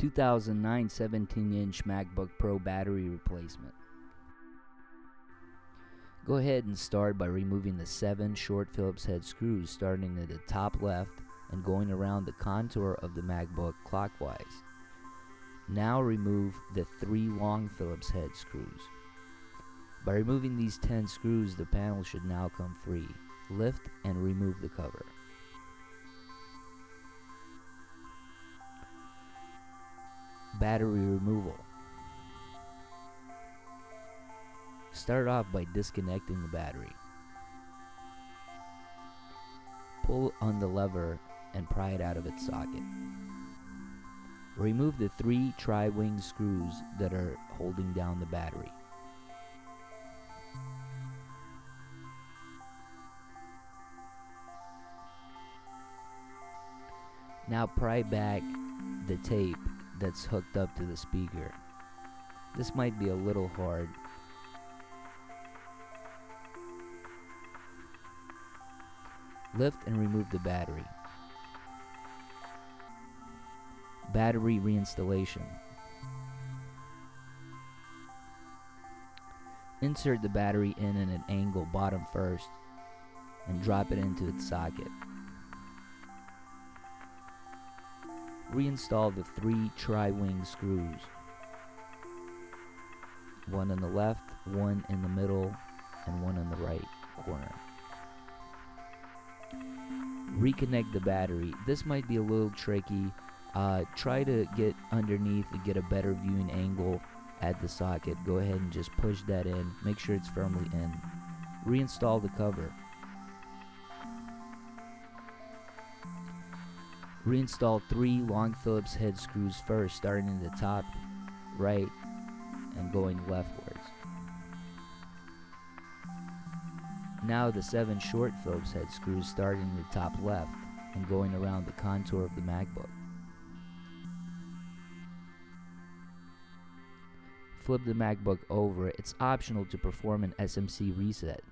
2009 17-inch Macbook Pro battery replacement. Go ahead and start by removing the 7 short Phillips head screws, starting at the top left and going around the contour of the MacBook clockwise. Now remove the 3 long Phillips head screws. By removing these 10 screws, the panel should now come free. Lift and remove the cover. Battery removal. Start off by disconnecting the battery. Pull on the lever and pry it out of its socket. Remove the 3 tri-wing screws that are holding down the battery. Now pry back the tape that's hooked up to the speaker. This might be a little hard. Lift and remove the battery. Battery reinstallation. Insert the battery in at an angle bottom first and drop it into its socket. Reinstall the 3 tri-wing screws. 1 on the left, 1 in the middle, and 1 on the right corner. Reconnect the battery. This might be a little tricky. Try to get underneath and get a better viewing angle at the socket. Go ahead and just push that in. Make sure it's firmly in. Reinstall the cover. Reinstall 3 long Phillips head screws first, starting in the top right and going leftwards. Now the 7 short Phillips head screws, starting in the top left and going around the contour of the MacBook. Flip the MacBook over. It's optional to perform an SMC reset.